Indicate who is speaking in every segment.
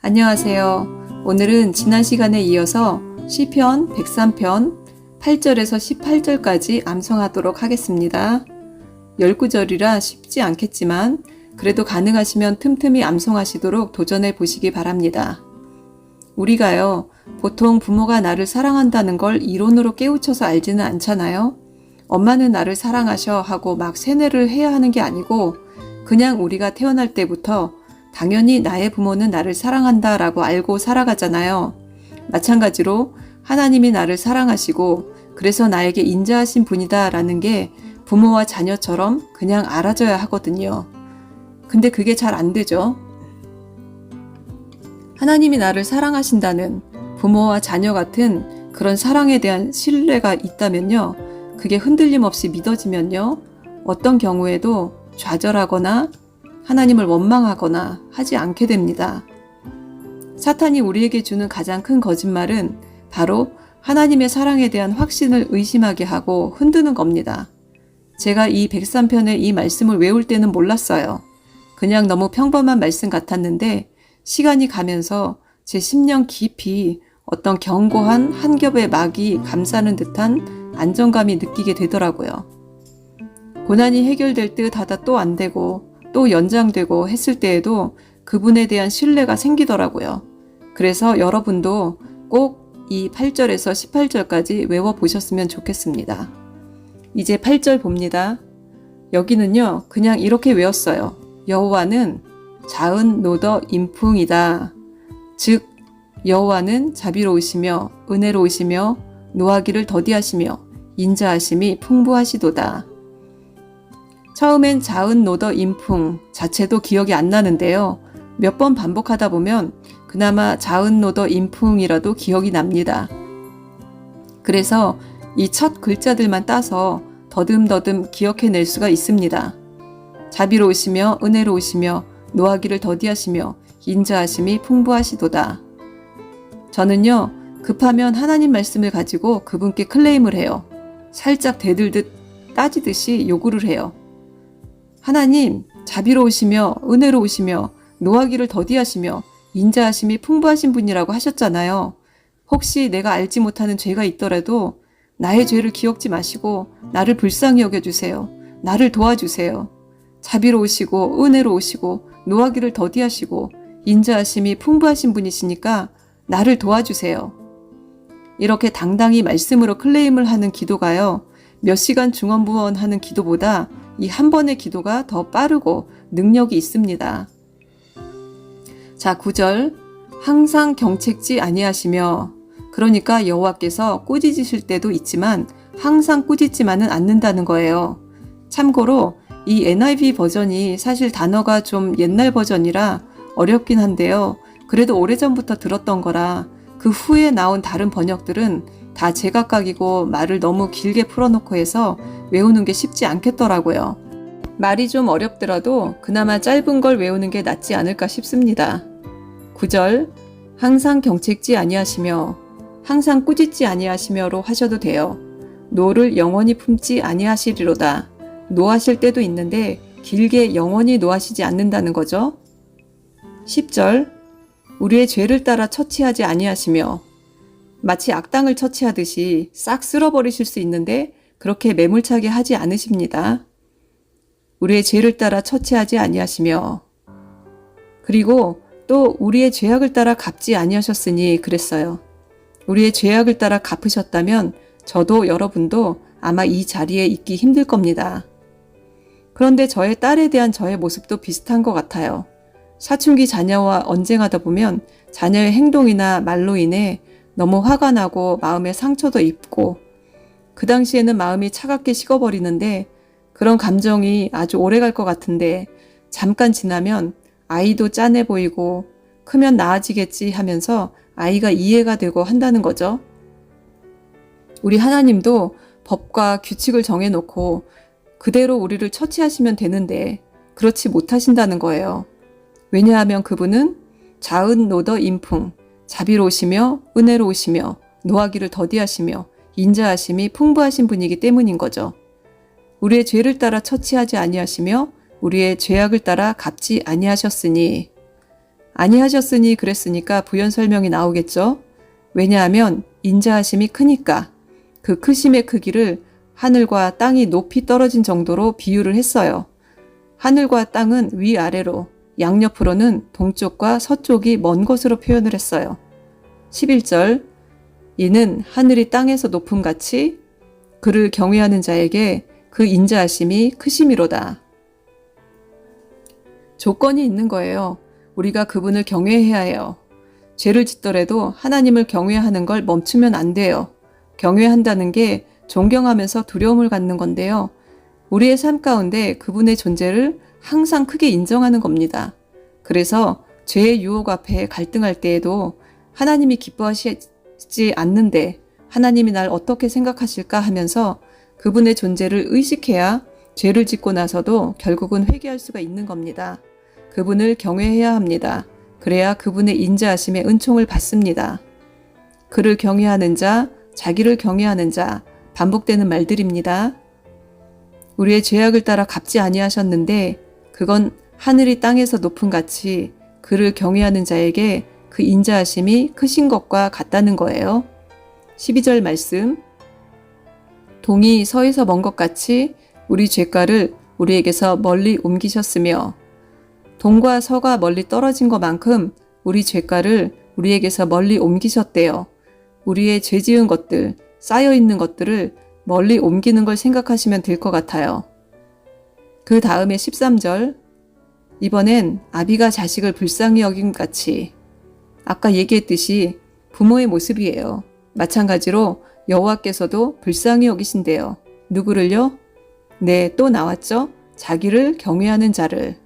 Speaker 1: 안녕하세요. 오늘은 지난 시간에 이어서 시편 103편 8절에서 18절까지 암송하도록 하겠습니다. 10구절이라 쉽지 않겠지만 그래도 가능하시면 틈틈이 암송하시도록 도전해 보시기 바랍니다. 우리가요, 보통 부모가 나를 사랑한다는 걸 이론으로 깨우쳐서 알지는 않잖아요. 엄마는 나를 사랑하셔 하고 막 세뇌를 해야 하는 게 아니고 그냥 우리가 태어날 때부터 당연히 나의 부모는 나를 사랑한다 라고 알고 살아가잖아요. 마찬가지로 하나님이 나를 사랑하시고 그래서 나에게 인자하신 분이다 라는 게 부모와 자녀처럼 그냥 알아져야 하거든요. 근데 그게 잘 안 되죠. 하나님이 나를 사랑하신다는 부모와 자녀 같은 그런 사랑에 대한 신뢰가 있다면요. 그게 흔들림 없이 믿어지면요. 어떤 경우에도 좌절하거나 하나님을 원망하거나 하지 않게 됩니다. 사탄이 우리에게 주는 가장 큰 거짓말은 바로 하나님의 사랑에 대한 확신을 의심하게 하고 흔드는 겁니다. 제가 이 103편의 이 말씀을 외울 때는 몰랐어요. 그냥 너무 평범한 말씀 같았는데 시간이 가면서 제 심령 깊이 어떤 견고한 한 겹의 막이 감싸는 듯한 안정감이 느끼게 되더라고요. 고난이 해결될 듯 하다 또 안 되고 또 연장되고 했을 때에도 그분에 대한 신뢰가 생기더라고요. 그래서 여러분도 꼭 이 8절에서 18절까지 외워보셨으면 좋겠습니다. 이제 8절 봅니다. 여기는요, 그냥 이렇게 외웠어요. 여호와는 자은 노더 인풍이다. 즉, 여호와는 자비로우시며 은혜로우시며 노하기를 더디하시며 인자하심이 풍부하시도다. 처음엔 자은 노더 인풍 자체도 기억이 안 나는데요. 몇 번 반복하다 보면 그나마 자은 노더 인풍이라도 기억이 납니다. 그래서 이 첫 글자들만 따서 더듬더듬 기억해낼 수가 있습니다. 자비로우시며 은혜로우시며 노하기를 더디하시며 인자하심이 풍부하시도다. 저는요, 급하면 하나님 말씀을 가지고 그분께 클레임을 해요. 살짝 대들듯 따지듯이 요구를 해요. 하나님, 자비로우시며 은혜로우시며 노하기를 더디하시며 인자하심이 풍부하신 분이라고 하셨잖아요. 혹시 내가 알지 못하는 죄가 있더라도 나의 죄를 기억지 마시고 나를 불쌍히 여겨주세요. 나를 도와주세요. 자비로우시고 은혜로우시고 노하기를 더디하시고 인자하심이 풍부하신 분이시니까 나를 도와주세요. 이렇게 당당히 말씀으로 클레임을 하는 기도가요. 몇 시간 중언부언하는 기도보다 이 한 번의 기도가 더 빠르고 능력이 있습니다. 자, 9절. 항상 경책지 아니하시며, 그러니까 여호와께서 꾸짖으실 때도 있지만 항상 꾸짖지만은 않는다는 거예요. 참고로 이 NIV 버전이 사실 단어가 좀 옛날 버전이라 어렵긴 한데요. 그래도 오래전부터 들었던 거라 그 후에 나온 다른 번역들은 다 제각각이고 말을 너무 길게 풀어놓고 해서 외우는 게 쉽지 않겠더라고요. 말이 좀 어렵더라도 그나마 짧은 걸 외우는 게 낫지 않을까 싶습니다. 9절. 항상 경책지 아니하시며 항상 꾸짖지 아니하시며로 하셔도 돼요. 노를 영원히 품지 아니하시리로다. 노하실 때도 있는데 길게 영원히 노하시지 않는다는 거죠. 10절. 우리의 죄를 따라 처치하지 아니하시며, 마치 악당을 처치하듯이 싹 쓸어버리실 수 있는데 그렇게 매몰차게 하지 않으십니다. 우리의 죄를 따라 처치하지 아니하시며, 그리고 또 우리의 죄악을 따라 갚지 아니하셨으니 그랬어요. 우리의 죄악을 따라 갚으셨다면 저도 여러분도 아마 이 자리에 있기 힘들 겁니다. 그런데 저의 딸에 대한 저의 모습도 비슷한 것 같아요. 사춘기 자녀와 언쟁하다 보면 자녀의 행동이나 말로 인해 너무 화가 나고 마음에 상처도 입고 그 당시에는 마음이 차갑게 식어버리는데 그런 감정이 아주 오래 갈 것 같은데 잠깐 지나면 아이도 짠해 보이고 크면 나아지겠지 하면서 아이가 이해가 되고 한다는 거죠. 우리 하나님도 법과 규칙을 정해놓고 그대로 우리를 처치하시면 되는데 그렇지 못하신다는 거예요. 왜냐하면 그분은 자은 노더 인풍, 자비로우시며 은혜로우시며 노하기를 더디하시며 인자하심이 풍부하신 분이기 때문인 거죠. 우리의 죄를 따라 처치하지 아니하시며 우리의 죄악을 따라 갚지 아니하셨으니 아니하셨으니 그랬으니까 부연 설명이 나오겠죠. 왜냐하면 인자하심이 크니까. 그 크심의 크기를 하늘과 땅이 높이 떨어진 정도로 비유를 했어요. 하늘과 땅은 위아래로, 양옆으로는 동쪽과 서쪽이 먼 곳으로 표현을 했어요. 11절, 이는 하늘이 땅에서 높음같이 그를 경외하는 자에게 그 인자하심이 크심이로다. 조건이 있는 거예요. 우리가 그분을 경외해야 해요. 죄를 짓더라도 하나님을 경외하는 걸 멈추면 안 돼요. 경외한다는 게 존경하면서 두려움을 갖는 건데요. 우리의 삶 가운데 그분의 존재를 항상 크게 인정하는 겁니다. 그래서 죄의 유혹 앞에 갈등할 때에도 하나님이 기뻐하시지 않는데 하나님이 날 어떻게 생각하실까 하면서 그분의 존재를 의식해야 죄를 짓고 나서도 결국은 회개할 수가 있는 겁니다. 그분을 경외해야 합니다. 그래야 그분의 인자하심의 은총을 받습니다. 그를 경외하는 자, 자기를 경외하는 자, 반복되는 말들입니다. 우리의 죄악을 따라 갚지 아니하셨는데 그건 하늘이 땅에서 높음 같이 그를 경외하는 자에게 그 인자하심이 크신 것과 같다는 거예요. 12절 말씀, 동이 서에서 먼 것 같이 우리 죄가를 우리에게서 멀리 옮기셨으며 동과 서가 멀리 떨어진 것만큼 우리 죄가를 우리에게서 멀리 옮기셨대요. 우리의 죄 지은 것들, 쌓여있는 것들을 멀리 옮기는 걸 생각하시면 될 것 같아요. 그 다음에 13절, 이번엔 아비가 자식을 불쌍히 여김같이, 아까 얘기했듯이 부모의 모습이에요. 마찬가지로 여호와께서도 불쌍히 여기신대요. 누구를요? 네, 또 나왔죠? 자기를 경외하는 자를.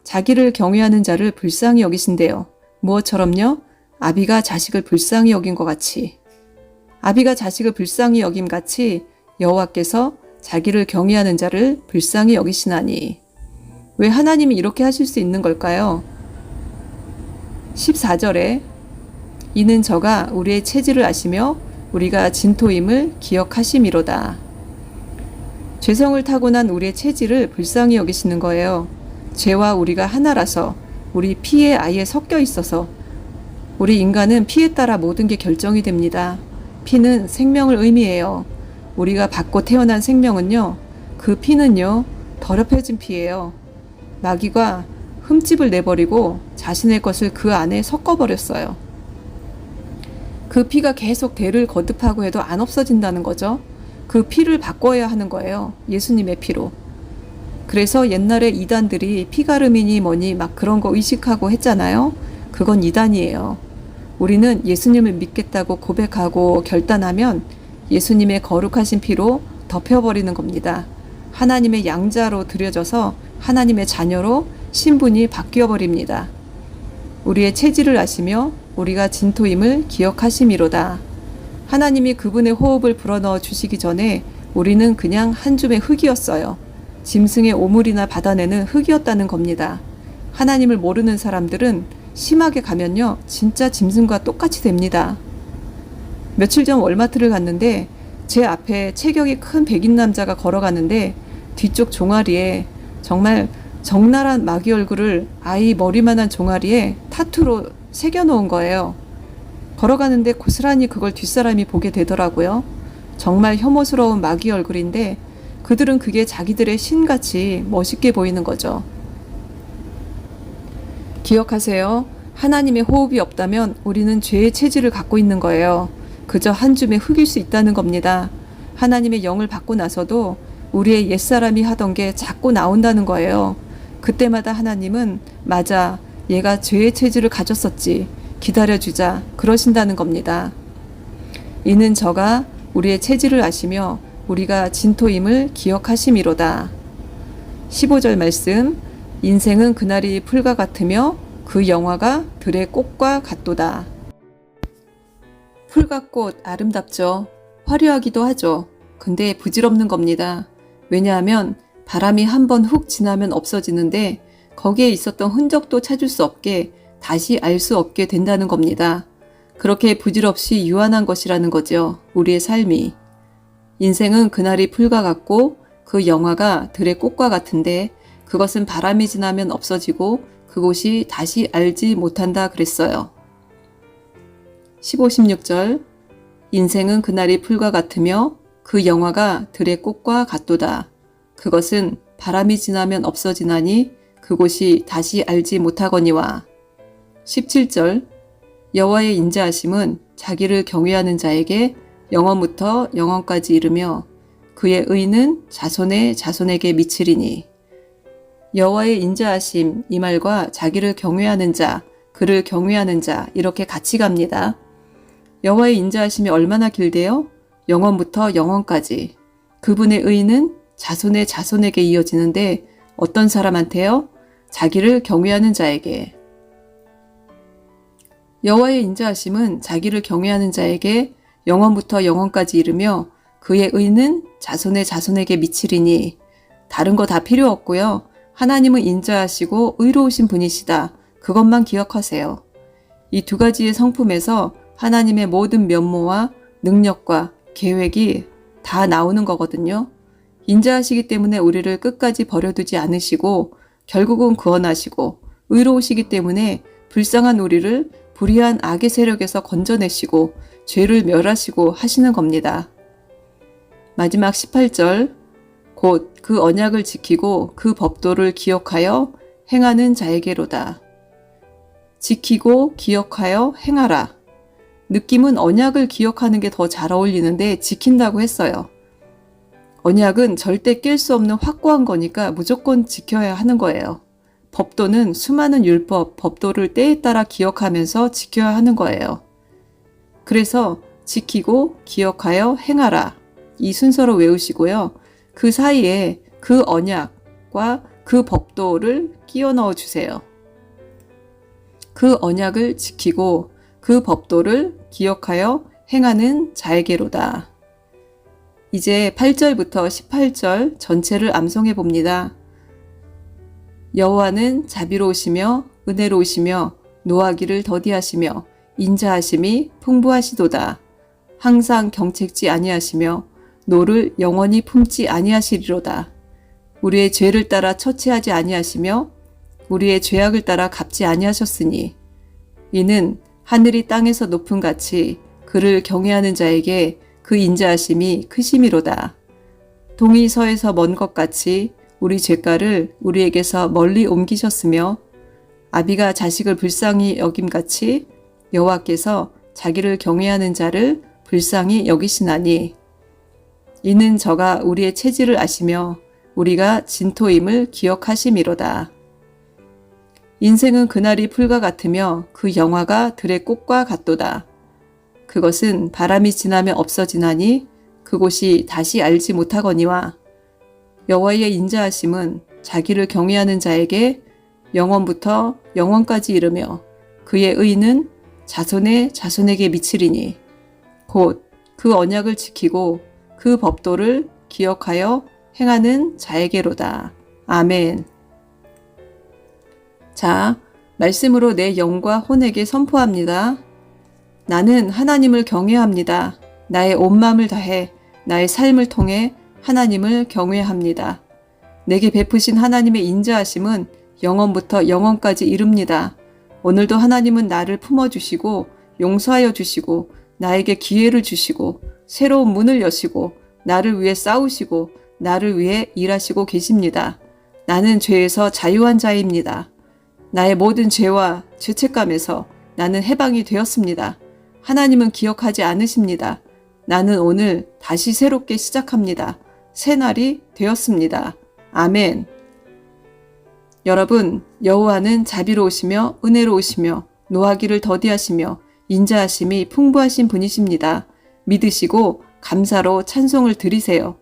Speaker 1: 자기를 경외하는 자를 불쌍히 여기신대요. 무엇처럼요? 아비가 자식을 불쌍히 여긴 것 같이. 아비가 자식을 불쌍히 여김 같이 여호와께서 자기를 경외하는 자를 불쌍히 여기시나니. 왜 하나님이 이렇게 하실 수 있는 걸까요? 14절에 이는 저가 우리의 체질을 아시며 우리가 진토임을 기억하심이로다. 죄성을 타고난 우리의 체질을 불쌍히 여기시는 거예요. 죄와 우리가 하나라서 우리 피에 아예 섞여 있어서 우리 인간은 피에 따라 모든 게 결정이 됩니다. 피는 생명을 의미해요. 우리가 받고 태어난 생명은요, 그 피는요, 더럽혀진 피예요. 마귀가 흠집을 내버리고 자신의 것을 그 안에 섞어버렸어요. 그 피가 계속 대를 거듭하고 해도 안 없어진다는 거죠. 그 피를 바꿔야 하는 거예요. 예수님의 피로. 그래서 옛날에 이단들이 피가름이니 뭐니 막 그런 거 의식하고 했잖아요. 그건 이단이에요. 우리는 예수님을 믿겠다고 고백하고 결단하면 예수님의 거룩하신 피로 덮여버리는 겁니다. 하나님의 양자로 들여져서 하나님의 자녀로 신분이 바뀌어버립니다. 우리의 체질을 아시며 우리가 진토임을 기억하심이로다. 하나님이 그분의 호흡을 불어넣어 주시기 전에 우리는 그냥 한 줌의 흙이었어요. 짐승의 오물이나 받아내는 흙이었다는 겁니다. 하나님을 모르는 사람들은 심하게 가면요, 진짜 짐승과 똑같이 됩니다. 며칠 전 월마트를 갔는데 제 앞에 체격이 큰 백인 남자가 걸어가는데 뒤쪽 종아리에 정말 적나라한 마귀 얼굴을 아이 머리만한 종아리에 타투로 새겨놓은 거예요. 걸어가는데 고스란히 그걸 뒷사람이 보게 되더라고요. 정말 혐오스러운 마귀 얼굴인데 그들은 그게 자기들의 신같이 멋있게 보이는 거죠. 기억하세요. 하나님의 호흡이 없다면 우리는 죄의 체질을 갖고 있는 거예요. 그저 한 줌의 흙일 수 있다는 겁니다. 하나님의 영을 받고 나서도 우리의 옛사람이 하던 게 자꾸 나온다는 거예요. 그때마다 하나님은 맞아, 얘가 죄의 체질을 가졌었지, 기다려주자 그러신다는 겁니다. 이는 저가 우리의 체질을 아시며 우리가 진토임을 기억하심이로다. 15절 말씀, 인생은 그날이 풀과 같으며 그 영화가 들의 꽃과 같도다. 풀과 꽃 아름답죠. 화려하기도 하죠. 근데 부질없는 겁니다. 왜냐하면 바람이 한번 훅 지나면 없어지는데 거기에 있었던 흔적도 찾을 수 없게 다시 알 수 없게 된다는 겁니다. 그렇게 부질없이 유한한 것이라는 거죠. 우리의 삶이. 인생은 그날이 풀과 같고 그 영화가 들의 꽃과 같은데 그것은 바람이 지나면 없어지고 그곳이 다시 알지 못한다 그랬어요. 15, 16절 인생은 그날이 풀과 같으며 그 영화가 들의 꽃과 같도다. 그것은 바람이 지나면 없어지나니 그곳이 다시 알지 못하거니와. 17절 여호와의 인자하심은 자기를 경외하는 자에게 영원부터 영원까지 이르며 그의 의는 자손의 자손에게 미치리니. 여호와의 인자하심 이 말과 자기를 경외하는 자, 그를 경외하는 자 이렇게 같이 갑니다. 여호와의 인자하심이 얼마나 길대요? 영원부터 영원까지. 그분의 의는 자손의 자손에게 이어지는데 어떤 사람한테요? 자기를 경외하는 자에게. 여호와의 인자하심은 자기를 경외하는 자에게 영원부터 영원까지 이르며 그의 의는 자손의 자손에게 미치리니. 다른 거 다 필요 없고요. 하나님은 인자하시고 의로우신 분이시다. 그것만 기억하세요. 이 두 가지의 성품에서 하나님의 모든 면모와 능력과 계획이 다 나오는 거거든요. 인자하시기 때문에 우리를 끝까지 버려두지 않으시고 결국은 구원하시고 의로우시기 때문에 불쌍한 우리를 불의한 악의 세력에서 건져내시고 죄를 멸하시고 하시는 겁니다. 마지막 18절 곧 그 언약을 지키고 그 법도를 기억하여 행하는 자에게로다. 지키고 기억하여 행하라. 느낌은 언약을 기억하는 게 더 잘 어울리는데 지킨다고 했어요. 언약은 절대 깰 수 없는 확고한 거니까 무조건 지켜야 하는 거예요. 법도는 수많은 율법, 법도를 때에 따라 기억하면서 지켜야 하는 거예요. 그래서 지키고 기억하여 행하라. 이 순서로 외우시고요. 그 사이에 그 언약과 그 법도를 끼워 넣어 주세요. 그 언약을 지키고 그 법도를 기억하여 행하는 자에게로다. 이제 8절부터 18절 전체를 암송해 봅니다. 여호와는 자비로우시며 은혜로우시며 노하기를 더디하시며 인자하심이 풍부하시도다. 항상 경책지 아니하시며 노를 영원히 품지 아니하시리로다. 우리의 죄를 따라 처치하지 아니하시며 우리의 죄악을 따라 갚지 아니하셨으니 이는 하늘이 땅에서 높음 같이 그를 경외하는 자에게 그 인자하심이 크심이로다. 동이 서에서 먼 것 같이 우리 죄가를 우리에게서 멀리 옮기셨으며 아비가 자식을 불쌍히 여김같이 여호와께서 자기를 경외하는 자를 불쌍히 여기시나니 이는 저가 우리의 체질을 아시며 우리가 진토임을 기억하심이로다. 인생은 그날이 풀과 같으며 그 영화가 들의 꽃과 같도다. 그것은 바람이 지나면 없어지나니 그곳이 다시 알지 못하거니와. 여호와의 인자하심은 자기를 경외하는 자에게 영원부터 영원까지 이르며 그의 의는 자손의 자손에게 미치리니 곧 그 언약을 지키고 그 법도를 기억하여 행하는 자에게로다. 아멘. 자, 말씀으로 내 영과 혼에게 선포합니다. 나는 하나님을 경외합니다. 나의 온 마음을 다해 나의 삶을 통해 하나님을 경외합니다. 내게 베푸신 하나님의 인자하심은 영원부터 영원까지 이릅니다. 오늘도 하나님은 나를 품어주시고 용서하여 주시고 나에게 기회를 주시고 새로운 문을 여시고 나를 위해 싸우시고 나를 위해 일하시고 계십니다. 나는 죄에서 자유한 자입니다. 나의 모든 죄와 죄책감에서 나는 해방이 되었습니다. 하나님은 기억하지 않으십니다. 나는 오늘 다시 새롭게 시작합니다. 새 날이 되었습니다. 아멘. 여러분, 여호와는 자비로우시며 은혜로우시며 노하기를 더디하시며 인자하심이 풍부하신 분이십니다. 믿으시고 감사로 찬송을 드리세요.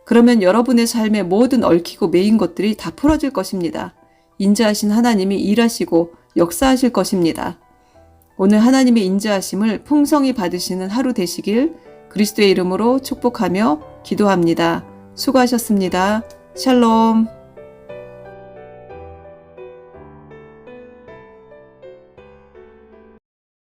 Speaker 1: 그러면 여러분의 삶의 모든 얽히고 매인 것들이 다 풀어질 것입니다. 인자하신 하나님이 일하시고 역사하실 것입니다. 오늘 하나님의 인자하심을 풍성히 받으시는 하루 되시길 그리스도의 이름으로 축복하며 기도합니다. 수고하셨습니다. 샬롬.